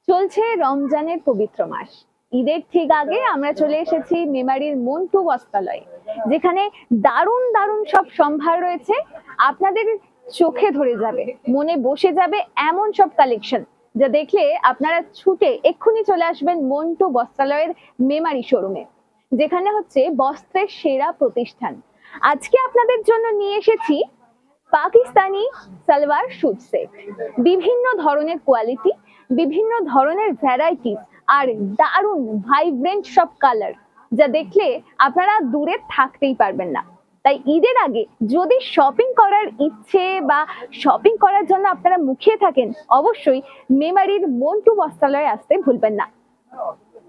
চলছে রমজানের পবিত্র মাস। ঈদের ঠিক আগে আমরা চলে এসেছি মেমারির মন্টু বস্ত্রালয়ে, যেখানে দারুণ দারুণ সব সম্ভার রয়েছে। আপনাদের চোখে ধরে যাবে, মনে বসে যাবে এমন সব কালেকশন, যা দেখলে আপনারা ছুটে এক্ষুনি চলে আসবেন মন্টু বস্ত্রালয়ের মেমারি শোরুমে, যেখানে হচ্ছে বস্ত্রের সেরা প্রতিষ্ঠান। আজকে আপনাদের জন্য নিয়ে এসেছি পাকিস্তানি সালোয়ার স্যুট সেট। বিভিন্ন ধরনের কোয়ালিটি, বিভিন্ন ধরনের ভ্যারাইটি আর দারুণ ভাইব্রেন্ট সব কালার, যা দেখলে আপনারা দূরে থাকতেই পারবেন না। তাই ঈদের আগে যদি শপিং করার ইচ্ছে বা শপিং করার জন্য আপনারা মুখিয়ে থাকেন, অবশ্যই মেমারির মন্টু বস্ত্রালয়ে আসতে ভুলবেন না।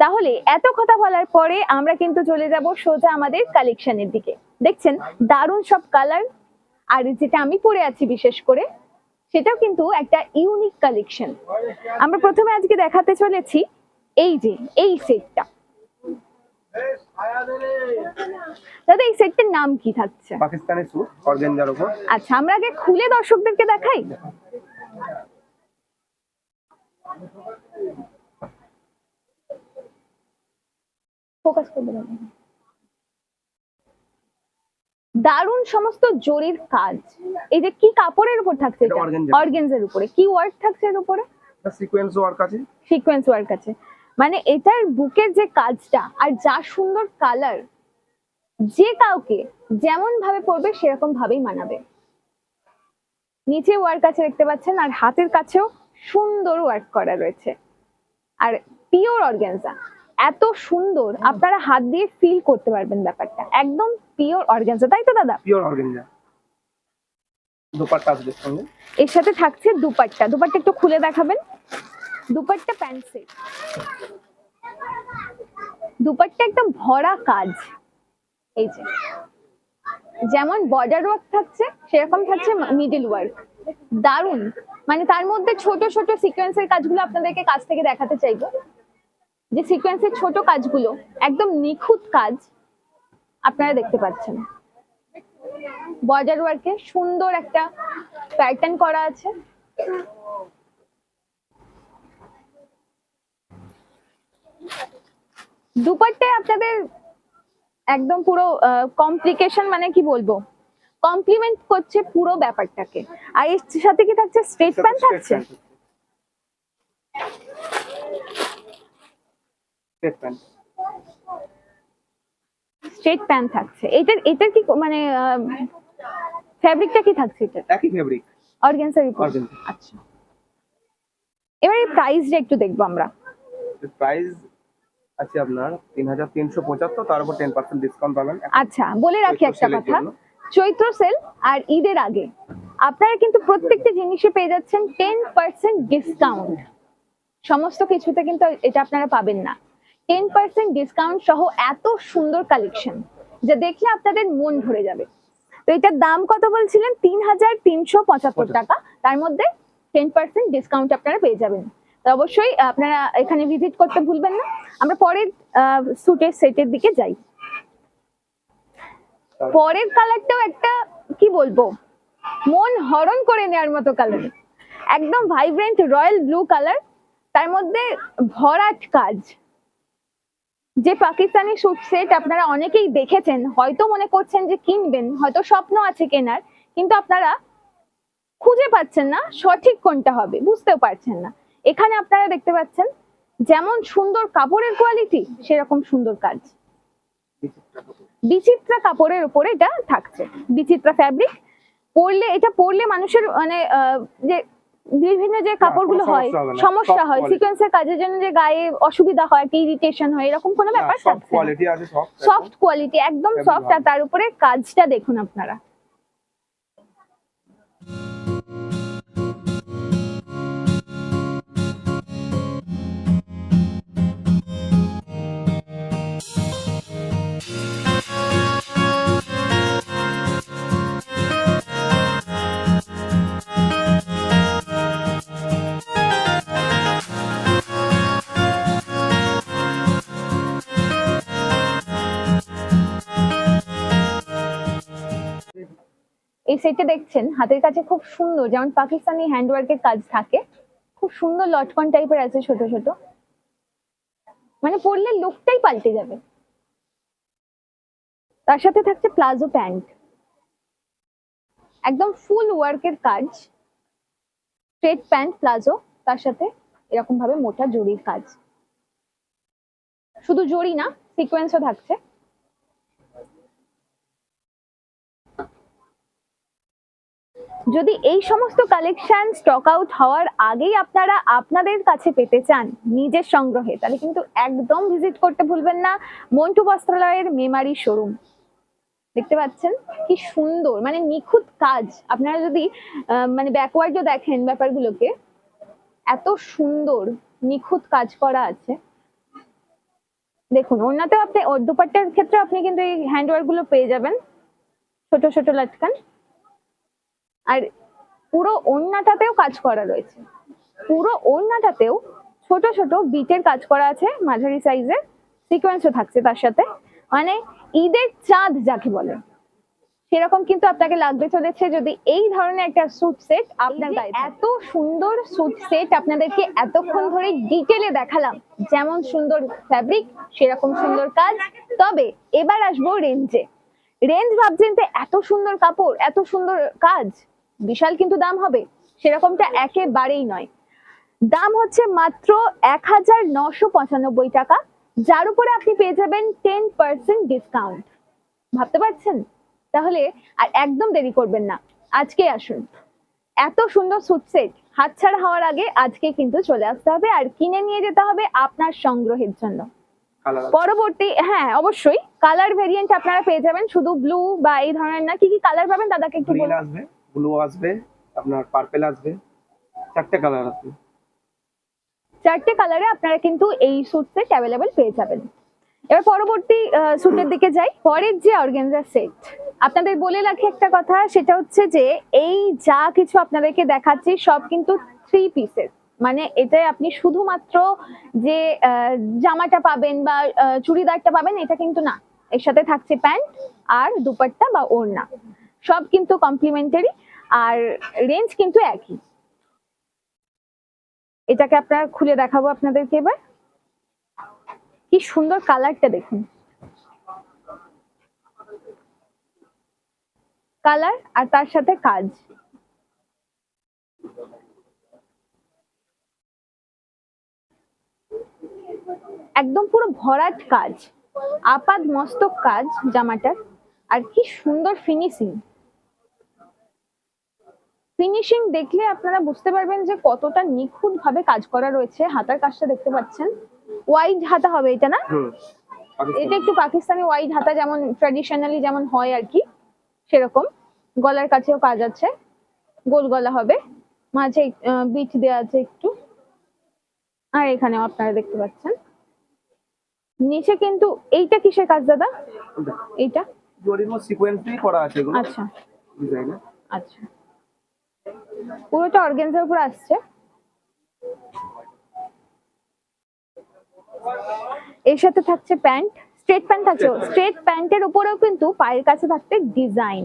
তাহলে এত কথা বলার পরে আমরা কিন্তু চলে যাব সোজা আমাদের কালেকশনের দিকে। দেখছেন দারুণ সব কালার, আর যেটা আমি পরে আছি বিশেষ করে সেটাও কিন্তু একটা ইউনিক কালেকশন। আমরা প্রথমে আজকে দেখাতে চলেছি এই সেটটা। দাদা, এই সেটটার নাম কি থাকছে? পাকিস্তানি স্যুট অর্গানজার উপর। আচ্ছা, আমরা আগে খুলে দর্শকদেরকে দেখাই। ফোকাস করবে না। দারুণ সমস্ত জরির কাজ। এই যে কি কাপড়ের উপর থাকছে? এটা অর্গানজার উপরে। কি ওয়ার্ক থাকছে এর উপরে? সিকোয়েন্স ওয়ার্ক আছে। সিকোয়েন্স ওয়ার্ক আছে, মানে এটার বুকের যে কাজটা আর যা সুন্দর কালার, যে কাউকে যেমন ভাবে পরবে সেরকম ভাবেই মানাবে। নিচে ওয়ার্ক আছে দেখতে পাচ্ছেন, আর হাতের কাছেও সুন্দর ওয়ার্ক করা রয়েছে। আর পিওর অর্গানজা, এত সুন্দর আপনারা হাত দিয়ে ফিল করতে পারবেন ব্যাপারটা। একদম পিওর অর্গানজা, তাই তো দাদা? Pure organza. দুপাট্টা আছে সঙ্গে। এর সাথে থাকছে দুপাট্টা। দুপাট্টা একটু খুলে দেখাবেন। দুপাট্টা প্যান্ট সেট, দুপাট্টা একদম ভরা কাজ। এই যে যেমন বর্ডার ওয়ার্ক থাকছে সেরকম থাকছে মিডল ওয়ার্ক। দারুণ, মানে তার মধ্যে ছোট ছোট সিকোয়েন্সের কাজগুলো আপনাদেরকে কাছ থেকে দেখাতে চাইবো। যে সিকোয়েন্সের ছোট কাজগুলো একদম নিখুঁত কাজ আপনারা দেখতে পাচ্ছেন। বর্ডার ওয়ার্কে সুন্দর একটা প্যাটার্ন করা আছে। দুপাট্টায় আপনাদের একদম পুরো কমপ্লিকেশন, মানে কি বলবো, কমপ্লিমেন্ট করছে পুরো ব্যাপারটাকে। আর এর সাথে কি থাকছে? স্ট্রেট প্যান্ট থাকছে। স্ট্রেট প্যান্ট থাকছে। এটার কি মানে ফ্যাব্রিকটা কি থাকছে? এটা একই ফ্যাব্রিক, অর্গানজার উপর। আচ্ছা, এবারে প্রাইসটা একটু দেখবো আমরা। প্রাইস আছে আপনার 3375, তার উপর 10% ডিসকাউন্ট পাবেন। আচ্ছা, বলে রাখি একটা কথা, চৈত্র সেল আর ঈদের আগে আপনারা কিন্তু প্রত্যেকটা জিনিসে পেয়ে যাচ্ছেন 10% ডিসকাউন্ট। সমস্ত কিছুতে কিন্তু এটা আপনারা পাবেন না। 10% ডিসকাউন্ট সহ এত সুন্দর কালেকশন, যা দেখলে আপনাদের মন ভরে যাবে। তো এটার দাম কত বলছিলেন? 3375 টাকা। তার মধ্যে 10% ডিসকাউন্ট আপনারা পেয়ে যাবেন। তো অবশ্যই আপনারা এখানে ভিজিট করতে ভুলবেন না। আমরা পরের স্যুটের সেটের দিকে যাই। পরের কালারটাও একটা কি বলবো, মন হরণ করে নেওয়ার মতো কালার। একদম ভাইব্রেন্ট রয়্যাল ব্লু কালার, তার মধ্যে ভরাট কাজ। যে পাকিস্তানি স্যুট সেট আপনারা অনেকেই দেখেছেন, হয়তো মনে করছেন যে কিনবেন, হয়তো স্বপ্ন আছে কেনার, কিন্তু আপনারা খুঁজে পাচ্ছেন না সঠিক কোনটা হবে, বুঝতেও পারছেন না। এখানে আপনারা দেখতে পাচ্ছেন যেমন সুন্দর কাপড়ের কোয়ালিটি, সেরকম সুন্দর কাজ। বিচিত্রা কাপড়ের উপরে এটা থাকছে, বিচিত্রা ফ্যাব্রিক। এটা পরলে মানুষের মানে যে বিভিন্ন যে কাপড়গুলো হয়, সমস্যা হয়, সিকোয়েন্সের কাজের জন্য যে গায়ে অসুবিধা হয়, কি ইরিটেশন হয়, এরকম কোনো ব্যাপার থাকছে না। সফট কোয়ালিটি, একদম সফট। আর তার উপরে কাজটা দেখুন আপনারা। এই সেটটা দেখছেন হাতের কাছে খুব সুন্দর, যেমন পাকিস্তানি হ্যান্ডওয়ার্কের কাজ থাকে, খুব খুব সুন্দর লটকন টাইপের আছে, ছোট ছোট, মানে পরলে লুকটাই পাল্টে যাবে। তার সাথে থাকছে প্লাজো প্যান্ট, একদম ফুল ওয়ার্কের কাজ, স্ট্রেট প্যান্ট প্লাজো, তার সাথে এরকম ভাবে মোটা জরির কাজ। শুধু জরি না, সিকোয়েন্সও থাকছে। যদি এই সমস্ত কালেকশন স্টক আউট হওয়ার আগেই আপনারা আপনাদের কাছে পেতে চান নিজের সংগ্রহে, তাহলে কিন্তু একদম ভিজিট করতে ভুলবেন না মন্টু বস্ত্রালয়ের মেমারি শোরুম। দেখতে পাচ্ছেন কি সুন্দর, মানে নিখুঁত কাজ। আপনারা যদি মানে ব্যাকওয়ার্ডও দেখেন ব্যাপারগুলোকে, এত সুন্দর নিখুঁত কাজ করা আছে। দেখুন ওড়নাতেও আপনি, দুপাট্টার ক্ষেত্রে আপনি কিন্তু এই হ্যান্ডওয়ার্ক গুলো পেয়ে যাবেন, ছোট ছোট লটকান। আর পুরো ওড়নাটাতেও কাজ করা রয়েছে, পুরো ওড়নাটাতেও ছোট ছোট বিটের কাজ করা আছে, মাঝারি সাইজের সিকোয়েন্সও থাকছে তার সাথে। মানে ঈদের চাঁদ যাকে বলে সেরকম কিন্তু আপনাকে লাগতে চলেছে যদি এই ধরনের একটা স্যুট সেট আপনার গায়ে। এত সুন্দর স্যুট সেট আপনাদেরকে এতক্ষণ ধরে ডিটেলে দেখালাম, যেমন সুন্দর ফ্যাব্রিক সেরকম সুন্দর কাজ। তবে এবার আসবো রেঞ্জে। রেঞ্জ ভাবছেন যে এত সুন্দর কাপড়, এত সুন্দর কাজ, বিশাল কিন্তু দাম হবে, সেরকমটা একেবারেই নয়। দাম হচ্ছে মাত্র 1995 টাকা, যার উপরে আপনি পেয়ে যাবেন 10% ডিসকাউন্ট। ভাবতে পারছেন? তাহলে আর একদম দেরি করবেন না, আজকে আসুন। এত সুন্দর স্যুট সেট হাতছাড়া হওয়ার আগে আজকে কিন্তু চলে আসতে হবে আর কিনে নিয়ে যেতে হবে আপনার সংগ্রহের জন্য। পরবর্তী, হ্যাঁ অবশ্যই কালার ভেরিয়েন্ট আপনারা পেয়ে যাবেন, শুধু ব্লু বা এই ধরনের না। কি কি কালার পাবেন দাদাকে একটু বলুন। আসবে, ব্লু আসবে, আপনার পার্পল আসবে, 4টে কালার আছে। 4টে কালারে আপনারা কিন্তু এই স্যুট সেট অ্যাভেলেবেল পেয়ে যাবেন। এবার পরবর্তী স্যুটের দিকে যাই। পরের যে অর্গানজা সেট, আপনাদের বলে রাখি একটা কথা, সেটা হচ্ছে যে এই যা কিছু আপনাদেরকে দেখাচ্ছি সব কিন্তু 3 পিসের। মানে এটাই আপনি শুধুমাত্র যে জামাটা পাবেন বা চুড়িদারটা পাবেন এটা কিন্তু না, এর সাথে থাকছে প্যান্ট আর দুপাট্টা বা ওড়না, সব কিন্তু কমপ্লিমেন্টারি। আর রেঞ্জ কিন্তু একই। এটাকে আপনারা খুলে দেখাবো আপনাদেরকে। এবার কি সুন্দর কালারটা দেখুন, কালার আর তার সাথে কাজ। একদম পুরো ভরাট কাজ, আপাদ মস্তক কাজ জামাটার। আর কি সুন্দর ফিনিশিং, ফিনিশিং দেখলে আপনারা বুঝতে পারবেন যে কতটা নিখুঁত ভাবে কাজ করা রয়েছে। হাতার কাজটা দেখতে পাচ্ছেন, ওয়াইড হাতা হবে এটা না? এটা একটু পাকিস্তানি ওয়াইড হাতা, যেমন ট্র্যাডিশনালি যেমন হয় আর কি সেরকম। গলার কাছেও কাজ আছে, গোল গলা হবে, মাঝে বিট দেওয়া আছে একটু। আর এখানেও আপনারা দেখতে পাচ্ছেন নিচে কিন্তু এইটা কিসের কাজ দাদা? এইটা জরির মধ্যে সিকোয়েন্স দিয়ে করা আছে এগুলো। আচ্ছা ডিজাইন। আচ্ছা, পুরোটা অর্গানজার উপর আসছে। এর সাথে থাকছে প্যান্ট, স্ট্রেট প্যান্ট থাকছে। স্ট্রেট প্যান্টের উপরেও কিন্তু পায়ের কাছে থাকছে ডিজাইন,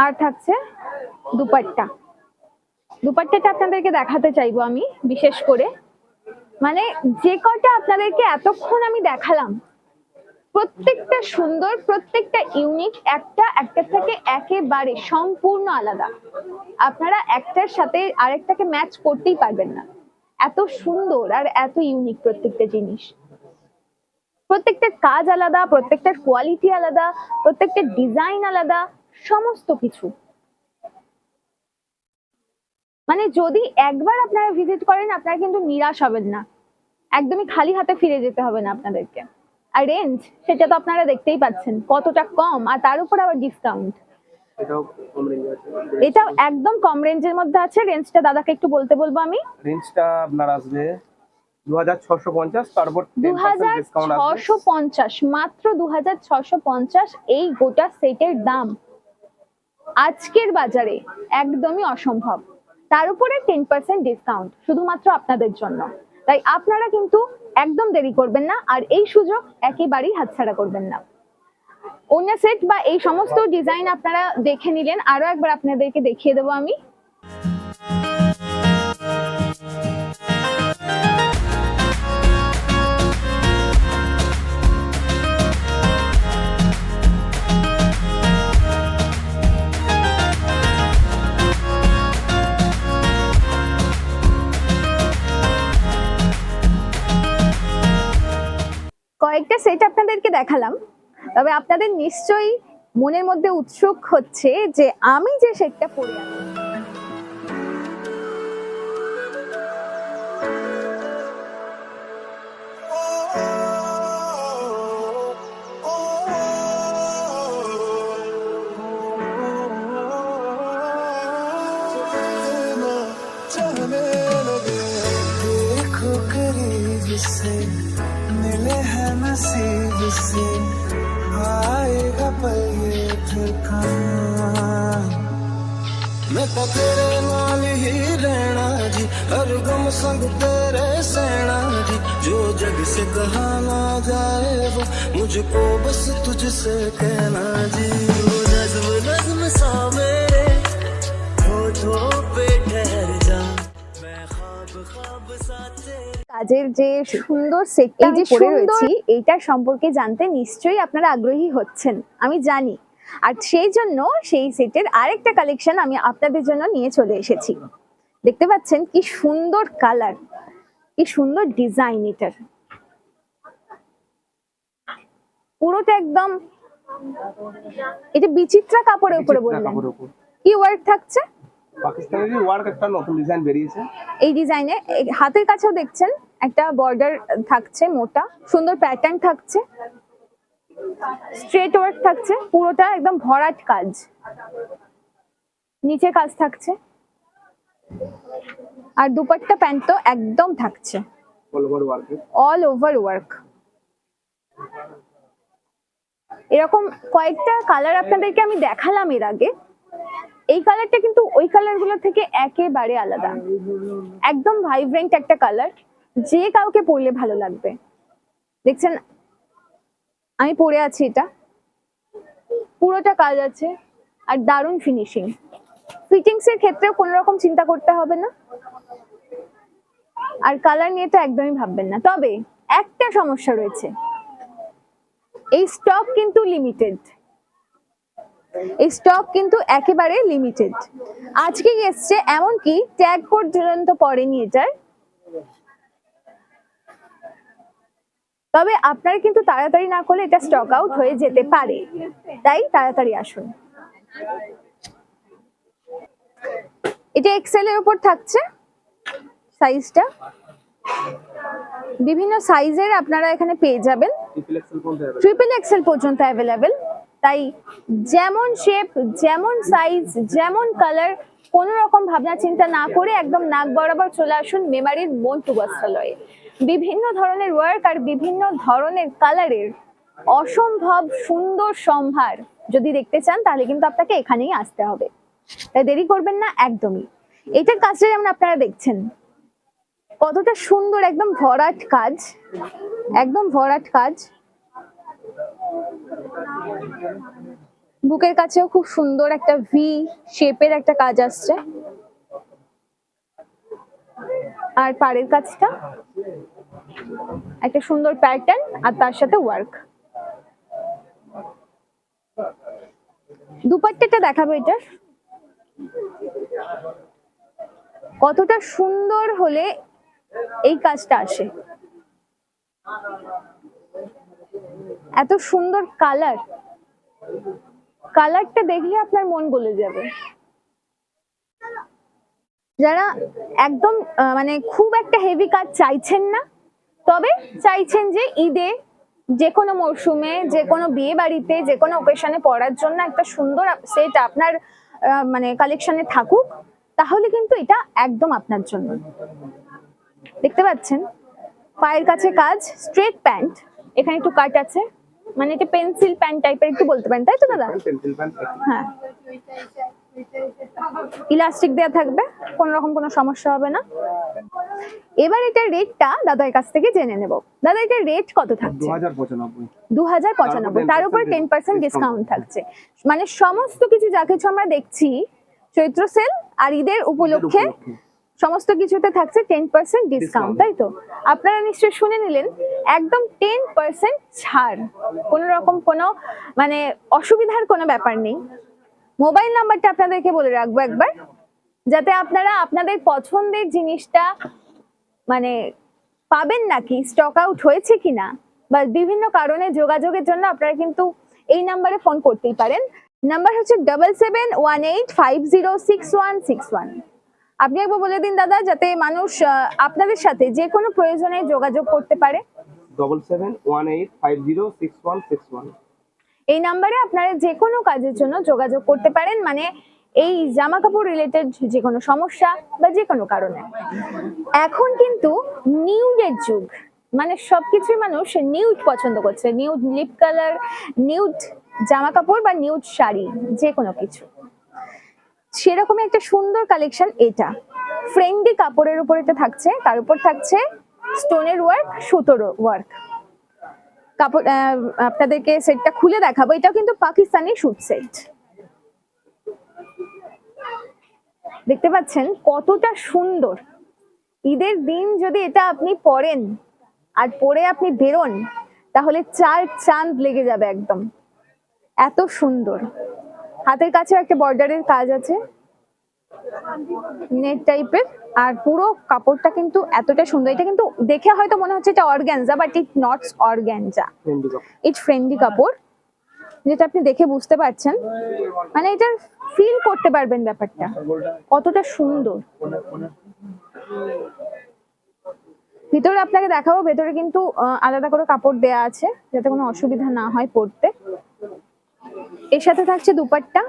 আর থাকছে দুপাট্টা। দুপাট্টাটা আপনাদেরকে দেখাতে চাইবো আমি বিশেষ করে। মানে যে কটা আপনাদেরকে এতক্ষণ আমি দেখালাম প্রত্যেকটা সুন্দর, প্রত্যেকটা ইউনিক, একটা একটার থেকে একেবারে সম্পূর্ণ আলাদা। আপনারা একটার সাথে আরেকটাকে ম্যাচ করতেই পারবেন না, এত সুন্দর আর এত ইউনিক প্রত্যেকটা জিনিস। প্রত্যেকটা কাজ আলাদা, প্রত্যেকটার কোয়ালিটি আলাদা, প্রত্যেকটা ডিজাইন আলাদা, সমস্ত কিছু। মানে যদি একবার আপনারা ভিজিট করেন আপনারা কিন্তু নিরাশ হবেন না, একদমই খালি হাতে ফিরে যেতে হবে না আপনাদেরকে। আর রেঞ্জ সেটা তো আপনারা দেখতেই পাচ্ছেন কতটা কম, আর তার উপর আবার ডিসকাউন্ট। এটাও একদম কম রেঞ্জের মধ্যে আছে। রেঞ্জটা দাদাকে একটু বলতে বলবো আমি। রেঞ্জটা আপনার আসবে 2650, তারপর 10% ডিসকাউন্ট আসবে। 2650, মাত্র 2650 এই গোটা সেটের দাম আজকের বাজারে একদমই অসম্ভব। তার উপরে 10% ডিসকাউন্ট শুধুমাত্র আপনাদের জন্য। তাই আপনারা কিন্তু একদম দেরি করবেন না, আর এই সুযোগ একেবারেই হাতছাড়া করবেন না। অন্য সেট বা এই সমস্ত ডিজাইন আপনারা দেখে নিলেন, আরো একবার আপনাদেরকে দেখিয়ে দেবো আমি। কয়েকটা সেট আপনাদেরকে দেখালাম, তবে আপনাদের নিশ্চয়ই মনের মধ্যে উৎসুক হচ্ছে যে আমি যে সেটটা পরে আছি। देखो करीब से मिले हैं नसीब से आएगा पल ये फिर कहाँ मैं तो तेरे नाल ही रहना जी हर गम संग तेरे सहना जी जो जग से कहा ना जाए वो मुझको बस तुझसे कहना जी वो नज्म नज्म सा मेरे होठों पे ठहर जा मैं ख्वाब ख्वाब सा तेरे কাজের যে সুন্দর সেটটা যে পরে রয়েছি এইটা সম্পর্কে জানতে নিশ্চয়ই আপনারা আগ্রহী হচ্ছেন, আমি জানি। আর সেই জন্য সেই সেটের আরেকটা কালেকশন আমি আপনাদের জন্য নিয়ে চলে এসেছি। দেখতে পাচ্ছেন কি সুন্দর কালার, কি সুন্দর ডিজাইন এটার। পুরোটা একদম এটা বিচিত্রা কাপড়ের উপরে বললেন, কাপড়ের উপর কি ওয়ার্ক থাকছে? পাকিস্তানি ওয়ার্ক একটা নতুন ডিজাইন বেরিয়েছে। এই ডিজাইনে হাতের কাছেও দেখছেন একটা বর্ডার থাকছে, মোটা সুন্দর প্যাটার্ন থাকছে, স্ট্রেট ওয়ার্ক থাকছে, পুরোটা একদম ভরাট কাজ, নিচে কাজ থাকছে, আর দুপাট্টা প্যান্ট তো একদম থাকছে all over work. All over work. এরকম কয়েকটা কালার আপনাদেরকে আমি দেখালাম এর আগে। এই কালারটা কিন্তু ওই কালার গুলো থেকে একেবারে আলাদা, একদম ভাইব্রেন্ট একটা কালার, যে কাউকে পরলে ভালো লাগবে। দেখছেন আমি পরে আছি, এটা পুরোটা কাজ আছে আর দারুণ ফিনিশিং। ফিটিংস এর ক্ষেত্রেও কোনো রকম চিন্তা করতে হবে না, আর কালার নিয়ে তো একদমই ভাববেন না। তবে একটা সমস্যা রয়েছে, এই স্টক কিন্তু লিমিটেড, এই স্টক কিন্তু একেবারে লিমিটেড। আজকেই এসছে, এমনকি ট্যাগ পর্যন্ত পড়েনি এটার। তবে আপনারা কিন্তু তাড়াতাড়ি না করলে এটা স্টক আউট হয়ে যেতে পারে, তাই তাড়াতাড়ি আসুন। এটা এক্সেল এর উপর থাকছে সাইজটা, বিভিন্ন সাইজের আপনারা এখানে পেয়ে যাবেন, ট্রিপল এক্সেল পর্যন্ত অ্যাভেলেবেল। তাই যেমন শেপ, যেমন সাইজ, যেমন কালার, কোনো রকম ভাবনা চিন্তা না করে একদম নাক বরাবর চলে আসুন মেমারির মন্টু বস্ত্রালয়ে। বিভিন্ন ধরনের ওয়ার্ক আর বিভিন্ন ধরনের কালারের অসম্ভব সুন্দর সম্ভার যদি দেখতে চান তাহলে কিন্তু আপনাকে এখানেই আসতে হবে, তাই দেরি করবেন না একদমই। এটার কাজটা যেমন আপনারা দেখছেন কতটা সুন্দর, একদম ভরাট কাজ, একদম ভরাট কাজ। বুকের কাছেও খুব সুন্দর একটা ভি শেপের একটা কাজ আসছে, আর পাড়ের কাজটা একটা সুন্দর প্যাটার্ন আর তার সাথে ওয়ার্ক। দুপাট্টাটা দেখাবো, এটার কতটা সুন্দর হলে এই কাজটা আসে। এত সুন্দর কালার, কালারটা দেখলে আপনার মন গলে যাবে। যারা একদম মানে খুব একটা হেভি কাজ চাইছেন না, তবে চাইছেন যে ঈদে যে কোনো মরশুমে, যে কোনো বিয়ে বাড়িতে, যে কোনো ওকেশনে পরার জন্য একটা সুন্দর সেট আপনার মানে কালেকশনে থাকুক, তাহলে কিন্তু এটা একদম আপনার জন্য। দেখতে পাচ্ছেন পায়ের কাছে কাজ, স্ট্রেট প্যান্ট, এখানে একটু কাট আছে, মানে এটা পেন্সিল প্যান্ট টাইপের একটু বলতে পারেন, তাই তো দাদা? হ্যাঁ, ইলাস্টিক দেওয়া থাকবে, কোন রকম কোনো সমস্যা হবে না। এবার এটার রেটটা দাদার কাছ থেকে জেনে নেব। দাদা এটার রেট কত থাকছে? 2095, তার উপর 10% ডিসকাউন্ট থাকছে। মানে সমস্ত কিছু যা কিছু আমরা দেখছি চৈত্র সেল আর ঈদের উপলক্ষে সমস্ত কিছুতে থাকছে 10% ডিসকাউন্ট, তাই তো? আপনারা নিশ্চয়ই শুনে নিলেন, একদম 10% ছাড়, কোনো রকম কোনো মানে অসুবিধার কোনো ব্যাপার নেই। মোবাইল নাম্বারটা আপনাদেরকে বলে রাখবো একবার, যাতে আপনারা আপনাদের পছন্দের জিনিসটা মানে পাবেন নাকি, স্টক আউট হয়েছে কিনা, বা বিভিন্ন কারণে যোগাযোগের জন্য আপনারা কিন্তু এই নাম্বারে ফোন করতেই পারেন। নাম্বার হচ্ছে 7718506161। আপনি একবার বলে দিন দাদা, যাতে মানুষ আপনাদের সাথে যে কোনো প্রয়োজনে যোগাযোগ করতে পারে। 7718506161। এই নাম্বারে আপনারা যে কোনো কাজের জন্য যোগাযোগ করতে পারেন, মানে এই জামা কাপড় রিলেটেড যে কোনো সমস্যা বা যে কোনো কারণে। এখন কিন্তু নিউডের যুগ, মানে সবকিছুই মানুষ নিউড পছন্দ করছে, নিউড লিপ কালার, নিউড জামা কাপড় বা নিউড শাড়ি, যে কোনো কিছু। সেরকমই একটা সুন্দর কালেকশন এটা। ফ্রেন্ডলি কাপড়ের উপর এটা থাকছে, তার উপর থাকছে স্টোনের ওয়ার্ক, সুতোর ওয়ার্ক। কাপড় আপনাদেরকে সেটটা খুলে দেখাবো। এটাও কিন্তু পাকিস্তানি শুট সেট। দেখতে পাচ্ছেন কতটা সুন্দর। ঈদের দিন যদি এটা আপনি পরেন আর পরে আপনি বেরোন, তাহলে 4 চাঁদ লেগে যাবে একদম, এত সুন্দর। হাতের কাছে একটা বর্ডারের কাজ আছে, নেট টাইপের, আর পুরো কাপড়টা কিন্তু এতটা সুন্দর। এটা কিন্তু দেখে হয়তো মনে হচ্ছে এটা organza, but it not organza, it friendly কাপড়, যেটা আপনি দেখে বুঝতে পারছেন, মানে এটার ফিল করতে পারবেন ব্যাপারটা কতটা সুন্দর। ভিতরে আপনাকে দেখাবো, ভেতরে কিন্তু আলাদা করে কাপড় দেয়া আছে যাতে কোনো অসুবিধা না হয় পরতে। এর সাথে থাকছে দুপাট্টা।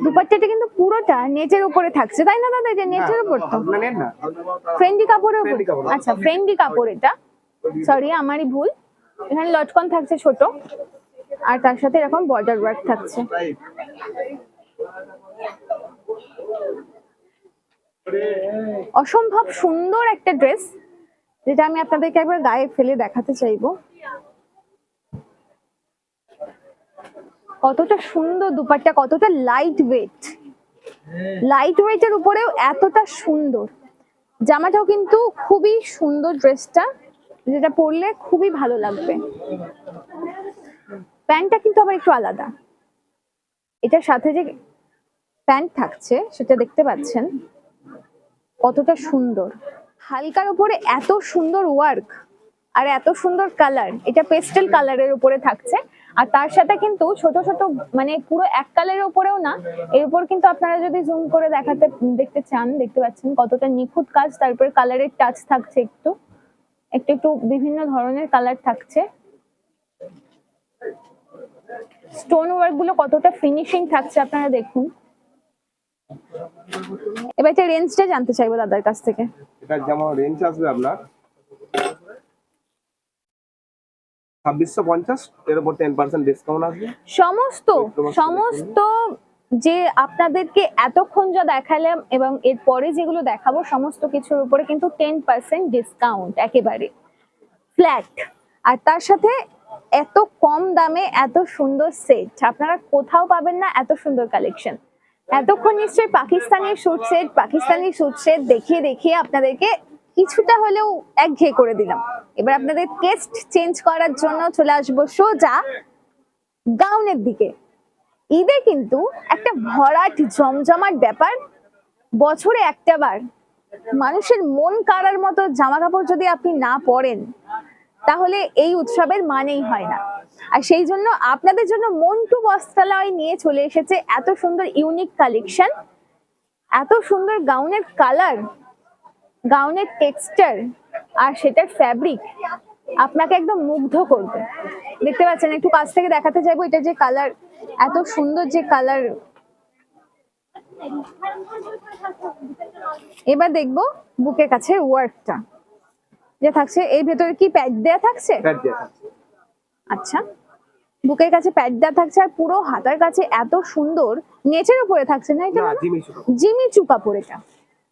দুপাট্টাটা কিন্তু পুরোটা নেটের উপরে থাকছে, তাই না দাদা? এটা নেটের উপর তো, ফ্রেন্ডলি কাপড়ের উপর। আচ্ছা, ফ্রেন্ডলি কাপড় এটা, সরি আমারই ভুল। এখানে লটকন থাকছে ছোট, আর তার সাথে এরকম বর্ডার ওয়ার্ক থাকছে। অসম্ভব সুন্দর একটা ড্রেস, যেটা আমি আপনাদেরকে একবার গায়ে ফেলে দেখাতে চাইবো। কতটা সুন্দর দুপাট্টা, কতটা লাইট ওয়েট, লাইট ওয়েটের উপরেও এতটা সুন্দর। জামাটাও কিন্তু খুবই সুন্দর, ড্রেসটা যেটা পরলে খুবই ভালো লাগবে। প্যান্টটা কিন্তু আবার একটু আলাদা। এটার সাথে যে প্যান্ট থাকছে সেটা দেখতে পাচ্ছেন কতটা সুন্দর। হালকার উপরে এত সুন্দর ওয়ার্ক আর এত সুন্দর কালার। এটা পেস্টেল কালারের উপরে থাকছে, আর তার সাথে কিন্তু ছোট ছোট, মানে পুরো এক কালারের উপরেও না, এর উপর কিন্তু আপনারা যদি জুম করে দেখতে চান, দেখতে পাচ্ছেন কতটা নিখুঁত কাজ। তারপরে কালারের টাচ থাকছে, একটু একটু একটু বিভিন্ন ধরনের কালার থাকছে। স্টোন ওয়ার্ক গুলো কতটা ফিনিশিং থাকছে আপনারা দেখুন। এবার এটা রেঞ্জটা জানতে চাইবো দাদার কাছ থেকে। এটা যেমন রেঞ্জ আসবে আপনার 2650, এর উপর 10% ডিসকাউন্ট আসবে। সমস্ত যে আপনাদেরকে এতক্ষণ যা দেখালাম এবং এরপরে যেগুলো দেখাবো, সমস্ত কিছুর উপরে কিন্তু 10% ডিসকাউন্ট, একেবারে ফ্ল্যাট। আর তার সাথে এত কম দামে এত সুন্দর সেট আপনারা কোথাও পাবেন না। এত সুন্দর কালেকশন। এতক্ষণ নিশ্চয়ই পাকিস্তানি শুট সেট দেখিয়ে দেখিয়ে আপনাদেরকে কিছুটা হলেও একঘেয়ে করে দিলাম। এবার আপনাদের টেস্ট চেঞ্জ করার জন্য চলে আসবো সোজা গাউনের দিকে। ঈদে কিন্তু একটা ভরাট জমজমাট ব্যাপার, বছরে একটা বার। মানুষের মন কাড়ার মতো জামা কাপড় যদি আপনি না পরেন, তাহলে এই উৎসবের মানেই হয় না। আর সেই জন্য আপনাদের জন্য মন্টু বস্ত্রালয় নিয়ে চলে এসেছে এত সুন্দর ইউনিক কালেকশন, এত সুন্দর গাউনের কালার, গাউনের টেক্সচার, আর সেটার ফ্যাব্রিক আপনাকে একদম মুগ্ধ করবে। দেখতে পাচ্ছেন, একটু কাছ থেকে দেখাতে চাইবো। এটা যে কালার, এত সুন্দর যে কালার। এবার দেখবো বুকের কাছে ওয়ার্কটা যে থাকছে। এর ভেতরে কি প্যাড দেয়া থাকছে? আচ্ছা, বুকের কাছে প্যাড দেয়া থাকছে, আর পুরো হাতার কাছে এত সুন্দর নেচের উপরে থাকছে না? এটা জিমিচু কাপড়।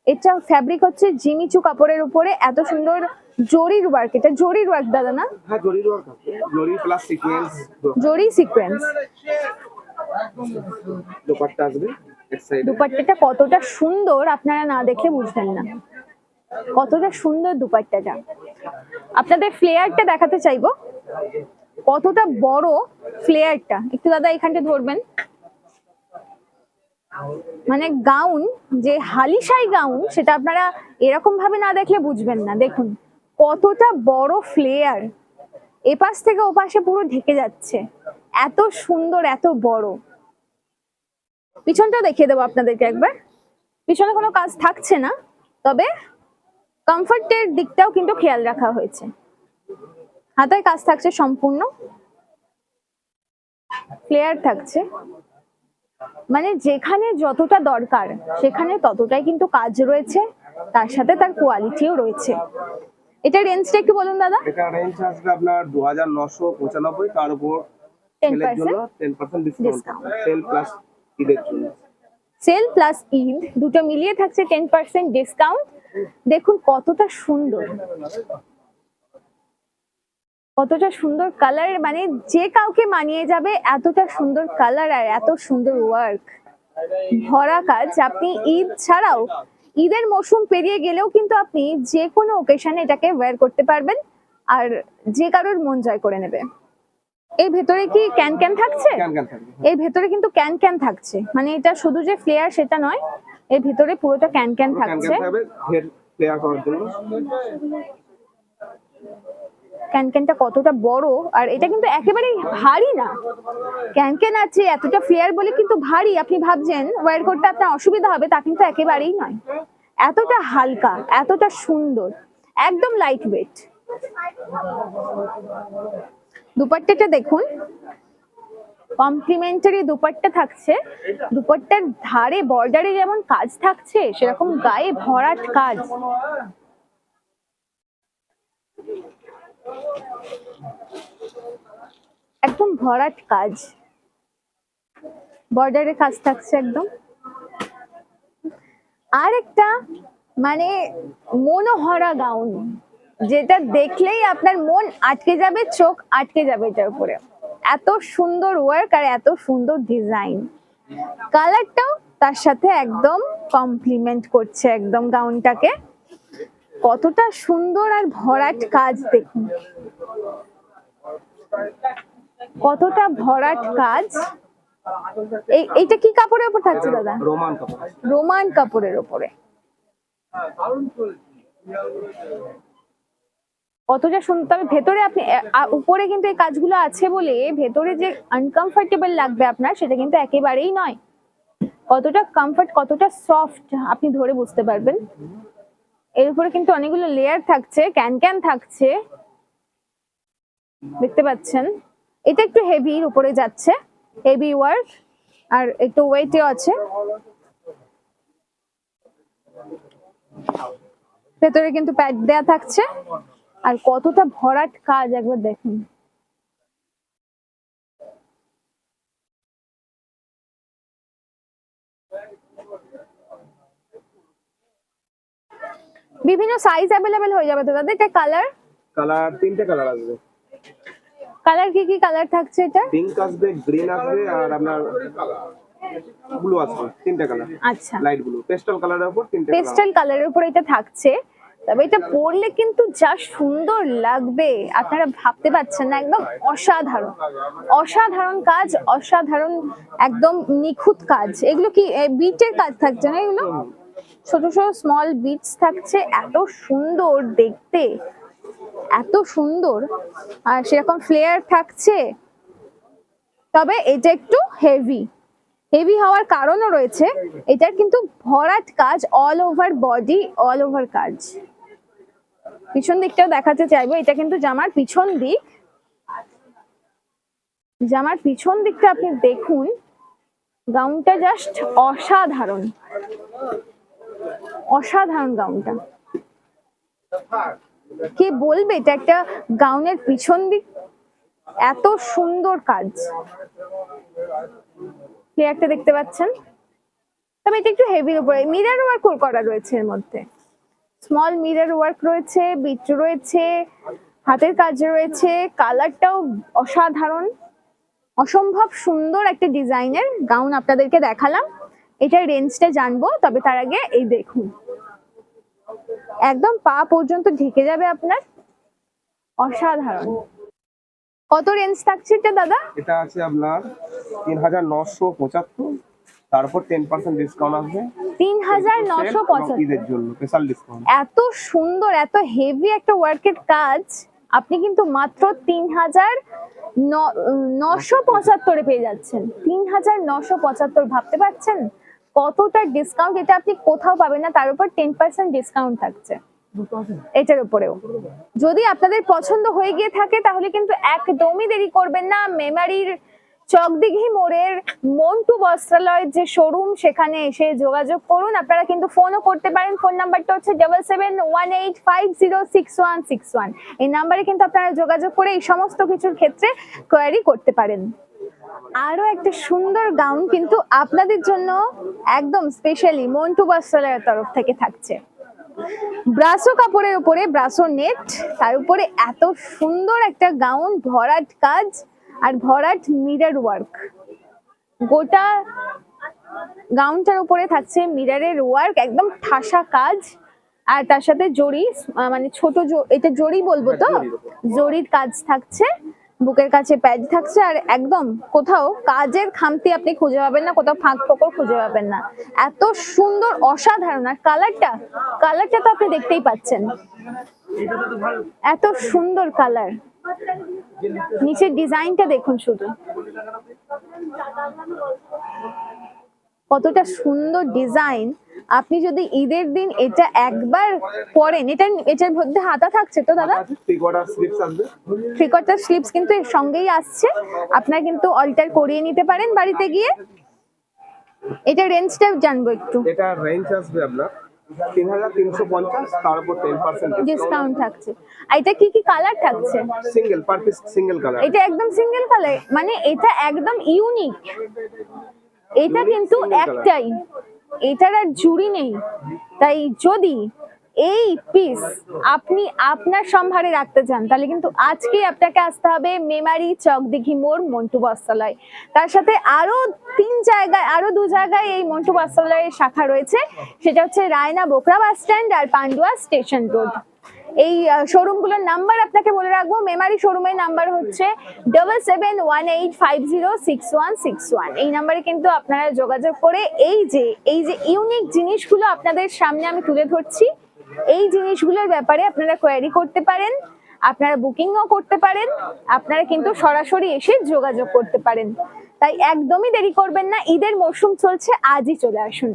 এটা ফ্যাব্রিক হচ্ছে জিমিচু কাপড়ের উপরে এত সুন্দর জরির ওয়ার্ক। এটা জরির ওয়ার্ক দাদা না? হ্যাঁ, জরির ওয়ার্ক আছে, জরি প্লাস সিকোয়েন্স। জরি সিকোয়েন্স। দুপাট্টা আসবে। দুপাট্টাটা কতটা সুন্দর আপনারা না দেখলে বুঝবেন না, কতটা সুন্দর দুপাট্টাটা। আপনাদের ফ্লেয়ারটা দেখাতে চাইবো, কতটা বড় ফ্লেয়ারটা। একটু দাদা এখানটা ধরবেন। মানে গাউন, যে হালিশাই গাউন, সেটা আপনারা এরকম ভাবে না দেখলে বুঝবেন না। দেখুন কতটা বড় ফ্লেয়ার, এপাশ থেকে ওপাশে পুরো ঢেকে যাচ্ছে, এত সুন্দর এত বড়। পিছনটা দেখিয়ে দেবো আপনাদেরকে একবার। পিছনে কোনো কাজ থাকছে না, তবে কমফর্টের দিকটাও কিন্তু খেয়াল রাখা হয়েছে। হাতায় কাজ থাকছে সম্পূর্ণ, ফ্লেয়ার থাকছে, মানে যেখানে যতটা দরকার সেখানে ততটাই কিন্তু কাজ রয়েছে, তার সাথে তার কোয়ালিটিও রয়েছে। এটা রেঞ্জটা একটু বলুন দাদা। এটা রেঞ্জ আসবে আপনার 2995, তার উপর সেলের জন্য 10% ডিসকাউন্ট, সেল প্লাস ঈদের জন্য। সেল প্লাস ঈদ দুটো মিলিয়ে থাকছে 10% ডিসকাউন্ট। দেখুন কতটা সুন্দর, কতটা সুন্দর কালার, মানে যে কাউকে মানিয়ে যাবে, এতটা সুন্দর কালার আর এত সুন্দর ওয়ার্ক, ভরা কাজ। আপনি ঈদ ছাড়াও, ঈদের মৌসুম পেরিয়ে গেলেও কিন্তু আপনি যে কোনো ওকেশনে এটাকে ওয়্যার করতে পারবেন, আর যে কারোর মন জয় করে নেবে। এর ভেতরে কি ক্যান ক্যান থাকছে? ক্যান ক্যান থাকবে। এর ভেতরে কিন্তু ক্যান ক্যান থাকছে, মানে এটা শুধু যে ফ্লেয়ার সেটা নয়, এর ভেতরে পুরোটা ক্যান ক্যান ক্যান থাকছে। ক্যান থাকবে হেড প্লেয়ার করার জন্য। ক্যানক্যানটা কতটা বড়, আর এটা কিন্তু একেবারেই ভারী না। ক্যানক্যান আছে এতটা ফ্লেয়ার বলে কিন্তু ভারী, আপনি ভাবছেন ওয়্যার করতে আপনার অসুবিধা হবে, তা কিন্তু একেবারেই নয়। এতটা হালকা, এতটা সুন্দর, একদম লাইট ওয়েট। দুপাট্টাটা দেখুন, কমপ্লিমেন্টারি দুপাট্টা থাকছে। দুপাট্টার ধারে বর্ডারে যেমন কাজ থাকছে, সেরকম গায়ে ভরাট কাজ। একদম ভরাট কাজ, বর্ডারে কাজ থাকছে একদম। আর একটা মানে মনোহরা গাউন, যেটা দেখলেই আপনার মন আটকে যাবে, চোখ আটকে যাবে এটার উপরে। এত সুন্দর ওয়ার্ক আর এত সুন্দর ডিজাইন, কালারটাও তার সাথে একদম কমপ্লিমেন্ট করছে একদম গাউনটাকে। কতটা সুন্দর আর ভরাট কাজ দেখুন, কতটা ভরাট কাজ। এইটা কি কাপড়ের উপর থাকছে দাদা? রোমান কাপড়। রোমান কাপড়ের উপরে। কতটা সুন্দর। তবে ভেতরে আপনি উপরে কিন্তু এই কাজগুলো আছে বলে ভেতরে যে আনকমফোর্টেবল লাগবে আপনার, সেটা কিন্তু একেবারেই নয়। কতটা কমফর্ট, কতটা সফট আপনি ধরে বুঝতে পারবেন। এর উপরে কিন্তু অনেকগুলো লেয়ার থাকছে, ক্যান ক্যান থাকছে, দেখতে পাচ্ছেন। এটা একটু হেভির উপরে যাচ্ছে, হেভি ওয়ার্ক, আর একটু ওয়েটও আছে। ভেতরে কিন্তু প্যাড দেয়া থাকছে, আর কতটা ভরাট কাজ একবার দেখুন। বিভিন্ন সাইজ অ্যাভেলেবেল হয়ে যাবে তো দাদা? এটা কালার কালার 3টে কালার আসবে। কালার কি কি কালার থাকছে? এটা পিঙ্ক আসবে, গ্রিন আসবে, আর আপনার ব্লু আসবে। 3টে কালার। আচ্ছা, লাইট ব্লু, পেস্টাল কালারের উপর 3টে কালার। পেস্টাল কালারের উপর এটা থাকছে। তবে এটা পরলে কিন্তু যা সুন্দর লাগবে আপনারা ভাবতে পারছেন না। একদম অসাধারণ, অসাধারণ কাজ, অসাধারণ, একদম নিখুঁত কাজ। এগুলো কি বিটের কাজ থাকছে না? এগুলো ছোট ছোট স্মল বিটস থাকছে, এত সুন্দর দেখতে, এত সুন্দর। আর সেরকম ফ্লেয়ার থাকছে। তবে এটা একটু হেভি, হেভি হওয়ার কারণও রয়েছে। এটার কিন্তু ভরাট কাজ, all over body, all over কাজ। পিছন দিকটাও দেখাতে চাইবো। এটা কিন্তু জামার পিছন দিক। জামার পিছন দিকটা আপনি দেখুন, গাউনটা জাস্ট অসাধারণ, অসাধারণ গাউনটা। কে বলবে এটা একটা গাউনের পিছন দিক এত সুন্দর কাজ। ফ্লেয়ারটা দেখতে পাচ্ছেন। তবে এটা একটু হেভির উপরে, মিরর ওয়ার্ক করা রয়েছে এর মধ্যে। স্মল মিরর ওয়ার্ক রয়েছে, বিট রয়েছে, হাতের কাজ রয়েছে। কালারটাও অসাধারণ, অসম্ভব সুন্দর একটা ডিজাইনের গাউন আপনাদেরকে দেখালাম। এটার রেঞ্জটা জানবো, তবে তার আগে এই দেখুন, একদম পা পর্যন্ত ঢেকে যাবে আপনার, অসাধারণ। কত রেঞ্জ থাকছে এটা দাদা? এটা আছে আপনার 3975, তারপর 10% ডিসকাউন্ট আসবে ৩৯৭৫। ঈদের জন্য স্পেশাল ডিসকাউন্ট। এত সুন্দর এত হেভি একটা ওয়ার্কের কাজ আপনি কিন্তু মাত্র ৩৯৭৫ পেয়ে যাচ্ছেন। ৩৯৭৫ ভাবতে পারছেন কতটা ডিসকাউন্ট? এটা আপনি কোথাও পাবেন না, তার উপর 10% ডিসকাউন্ট থাকছে এটার উপরেও। যদি আপনাদের পছন্দ হয়ে গিয়ে থাকে তাহলে কিন্তু একদমই দেরি করবেন না, মেমারির চকদিঘি মোড়ের মন্টু বস্ত্রালয়ের যে শোরুম সেখানে এসে যোগাযোগ করুন। আপনারা কিন্তু ফোনও করতে পারেন, ফোন নাম্বারটা হচ্ছে 7718506161। এই নাম্বারে কিন্তু আপনারা যোগাযোগ করে এই সমস্ত কিছুর ক্ষেত্রে কোয়ারি করতে পারেন। আরো একটা সুন্দর গাউন কিন্তু আপনাদের জন্য একদম স্পেশালি মন্টু বস্ত্রালয়ের তরফ থেকে থাকছে। ব্রাসো কাপড়ের উপরে ব্রাসো নেট, তার উপরে এত সুন্দর একটা গাউন, ভরাট কাজ আর ভরাট মিরর ওয়ার্ক। গোটা গাউনটার উপরে থাকছে মিররের ওয়ার্ক, একদম ঠাসা কাজ। আর তার সাথে জরি, মানে ছোট এটা জরি বলবো তো, জরির কাজ থাকছে, বুকের কাছে প্যাড থাকছে। আর একদম কোথাও কাজের খামতি আপনি খুঁজে পাবেন না, কোথাও ফাঁক ফোকর খুঁজে পাবেন না। এত সুন্দর, অসাধারণ। আর কালারটা তো আপনি দেখতেই পাচ্ছেন, এত সুন্দর কালার। নিচের ডিজাইনটা দেখুন শুধু, কতটা সুন্দর ডিজাইন। আপনি যদি ঈদের দিন এটা একবার পরেন, এটার মধ্যে হাতা থাকছে তো দাদা? 3/4 স্লিপস আসবে। 3/4 স্লিপস কিন্তু এর সঙ্গেই আসছে, আপনারা কিন্তু অল্টার করিয়ে নিতে পারেন বাড়িতে গিয়ে। এটা রেঞ্জটা জানবো একটু। এটা রেঞ্জ আসবে আপনার 3350, তার উপর 10% ডিসকাউন্ট থাকছে। আর এটা কি কি কালার থাকছে? Single per piece, single colour. এটা একদম সিঙ্গেল কালার, মানে এটা একদম ইউনিক। এটা কিন্তু একটাই, এটার আর জুড়ি নেই। তাই যদি এই পিস আপনি আপনার সম্ভারে রাখতে চান তাহলে কিন্তু আজকে আপনাকে আসতে হবে মেমারি চকদিঘি মোড় মন্টু বস্ত্রালয়। তার সাথে আরো 2 জায়গায় এই মন্টু বস্ত্রালয়ের শাখা রয়েছে, সেটা হচ্ছে রায়না বোকরা বাস স্ট্যান্ড আর পান্ডুয়া স্টেশন রোড। এই শোরুমগুলোর নাম্বার আপনাকে বলে রাখবো। মেমারি শোরুমের নাম্বার হচ্ছে 7718506161। এই নাম্বারে কিন্তু আপনারা যোগাযোগ করে এই যে ইউনিক জিনিসগুলো আপনাদের সামনে আমি তুলে ধরছি, এই জিনিসগুলোর ব্যাপারে আপনারা কোয়ারি করতে পারেন, আপনারা বুকিংও করতে পারেন, আপনারা কিন্তু সরাসরি এসে যোগাযোগ করতে পারেন। তাই একদমই দেরি করবেন না, ঈদের মরশুম চলছে, আজই চলে আসুন।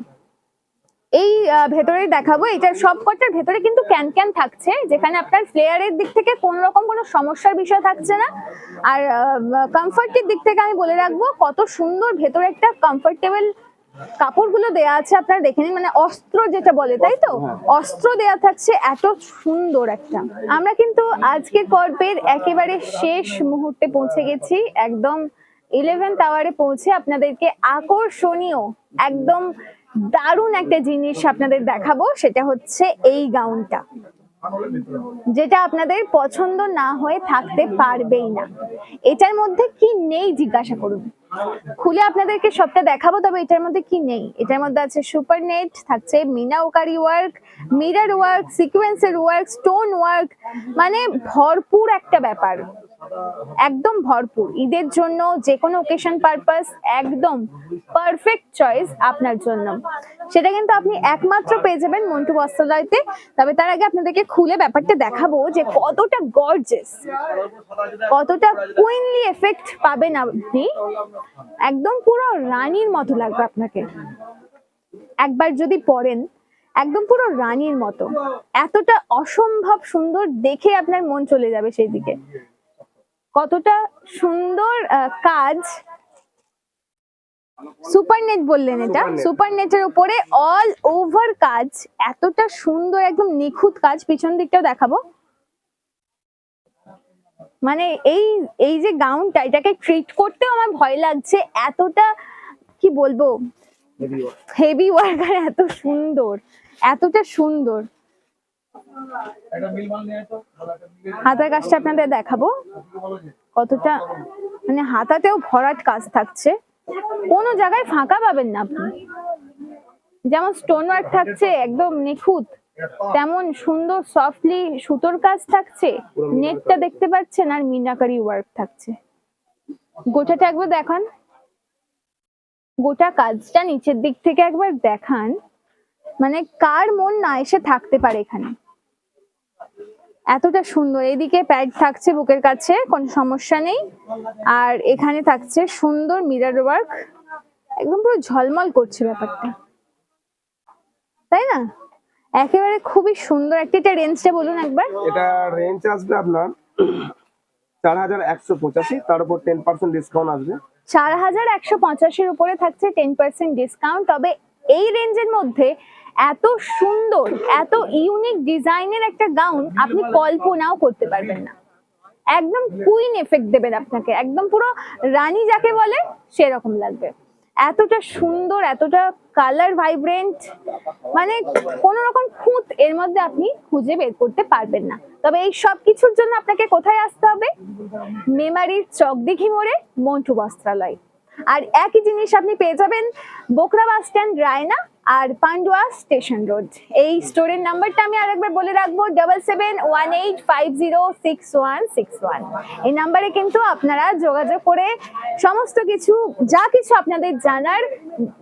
এই ভেতরে দেখাবো, এটা সবকটার ভেতরে কিন্তু ক্যান থাকছে, যেখানে আপনার ফ্লেয়ারের দিক থেকে কোন রকম কোনো সমস্যার বিষয় থাকছে না। আর কমফর্টের দিক থেকে আমি বলে রাখবো কত সুন্দর ভেতরে একটা কমফর্টেবল কাপড়গুলো দেয়া আছে, আপনারা দেখে নিন। মানে অস্ত্র যেটা বলে, তাই তো, অস্ত্র দেয়া থাকছে, এত সুন্দর একটা। আমরা কিন্তু আজকের পর্বের একেবারে শেষ মুহূর্তে পৌঁছে গেছি, একদম 11th আওয়ারে পৌঁছে আপনাদেরকে আকর্ষণীয় একদম দারুণ একটা জিনিস আপনাদের দেখাবো। সেটা হচ্ছে এই গাউনটা, যেটা আপনাদের পছন্দ না হয়ে থাকতে পারবেই না। এটার মধ্যে কি নেই জিজ্ঞাসা করুন, খুলে আপনাদেরকে সবটা দেখাবো। তবে এটার মধ্যে কি নেই, এটার মধ্যে আছে সুপার নেট, থাকছে মিনাওকারি ওয়ার্ক, মিরর ওয়ার্ক, সিকোয়েন্সের ওয়ার্ক, স্টোন ওয়ার্ক, মানে ভরপুর একটা ব্যাপার, একদম ভরপুর। ঈদের জন্য যে কোনো ওকেশন পারপাস একদম পারফেক্ট চয়েস আপনার জন্য। সেটা কিন্তু আপনি একমাত্র পেয়ে যাবেন মন্টু বস্ত্রালয়তে। তবে তার আগে আপনাদেরকে খুলে ব্যাপারটা দেখাবো যে কতটা গর্জিয়াস, কতটা কুইনলি এফেক্ট পাবেন আপনি, একদম পুরো রানীর মতো লাগবে আপনাকে একবার যদি পরেন, একদম পুরো রানীর মতো। এতটা অসম্ভব সুন্দর, দেখে আপনার মন চলে যাবে সেই দিকে। কতটা সুন্দর কাজ, সুপার নেট বললেন এটা, সুপার নেটের উপরে অল ওভার কাজ, এতটা সুন্দর একদম নিখুঁত কাজ। পিছন দিকটাও দেখাবো। মানে এই যে গাউনটা, এটাকে ট্রিট করতেও আমার ভয় লাগছে, এতটা কি বলবো হেভি ওয়ার্ক, আর এত সুন্দর, এতটা সুন্দর। হাতার কাজটা আপনাদের দেখাবো, কতটা মানে হাতাতেও ভরাট কাজ থাকছে, কোনো জায়গায় ফাঁকা পাবেন না আপনি। যেমন স্টোন ওয়ার্ক থাকছে একদম নিখুঁত, তেমন সুন্দর সফটলি সুতোর কাজ থাকছে, নেটটা দেখতে পাচ্ছেন, আর মিনাকারি ওয়ার্ক থাকছে। গোটাটা একবার দেখান। গোটা কাজটা নিচের দিক থেকে একবার দেখান, মানে কার মন না এসে থাকতে পারে এখানে। এতটা সুন্দর, এদিকে প্যাড থাকছে বুকের কাছে, কোনো সমস্যা নেই। আর এখানে থাকছে সুন্দর মিরর ওয়ার্ক, একদম পুরো ঝলমল করছে ব্যাপারটা, তাই না? একেবারে খুবই সুন্দর। এটা রেঞ্জটা বলুন একবার। এটা রেঞ্জ আসবে আপনার 4185, তার উপর 10% ডিসকাউন্ট আসবে। 4185-এর উপরে থাকছে 10% ডিসকাউন্ট। তবে এই রেঞ্জের মধ্যে এত সুন্দর, এত ইউনিক ডিজাইনের একটা গাউন আপনি কল্পনাও করতে পারবেন না। একদম কুইন এফেক্ট দেবেন আপনাকে, একদম পুরো রানী যাকে বলে সেরকম লাগবে। এতটা সুন্দর, এতটা কালার ভাইব্রেন্ট, মানে কোন রকম খুঁত এর মধ্যে আপনি খুঁজে বের করতে পারবেন না। তবে এই সব কিছুর জন্য আপনাকে কোথায় আসতে হবে? মেমারির চকদিঘি মোড়ে মন্টু বস্ত্রালয়। আর একই জিনিস আপনি পেয়ে যাবেন বোকরা বাস স্ট্যান্ড, রায়না আর পান্ডুয়া স্টেশন রোড। এই স্টোরের নাম্বারটা আমি আরেকবার বলে রাখবো, 7718506161। এই নাম্বারে কিন্তু আপনারা যোগাযোগ করে সমস্ত কিছু, যা কিছু আপনাদের জানার,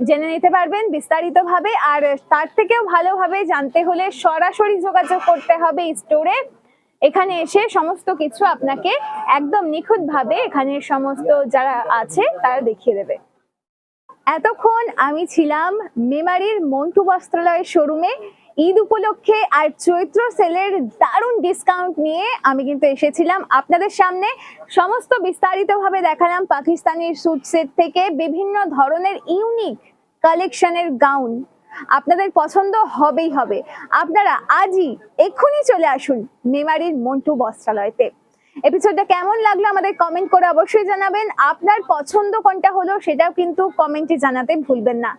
জেনে নিতে পারবেন বিস্তারিতভাবে। আর তার থেকেও ভালোভাবে জানতে হলে সরাসরি যোগাযোগ করতে হবে স্টোরে। এখানে এসে সমস্ত কিছু আপনাকে একদম নিখুঁতভাবে এখানে সমস্ত যারা আছে তারা দেখিয়ে দেবে। এতক্ষণ আমি ছিলাম মেমারির মন্টু বস্ত্রালয়ের শোরুমে। ঈদ উপলক্ষে আর চৈত্র সেলের দারুণ ডিসকাউন্ট নিয়ে আমি কিন্তু এসেছিলাম আপনাদের সামনে। সমস্ত বিস্তারিতভাবে দেখালাম পাকিস্তানি স্যুট সেট থেকে বিভিন্ন ধরনের ইউনিক কালেকশনের গাউন। আপনাদের পছন্দ হবেই হবে। আপনারা আজই এক্ষুনি চলে আসুন মেমারির মন্টু বস্ত্রালয়তে। এপিসোডটা কেমন লাগলো আমাদের কমেন্ট করে অবশ্যই জানাবেন। আপনার পছন্দ কোনটা হলো সেটাও কিন্তু কমেন্টে জানাতে ভুলবেন না।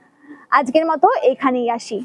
আজকের মতো এখানেই আসি।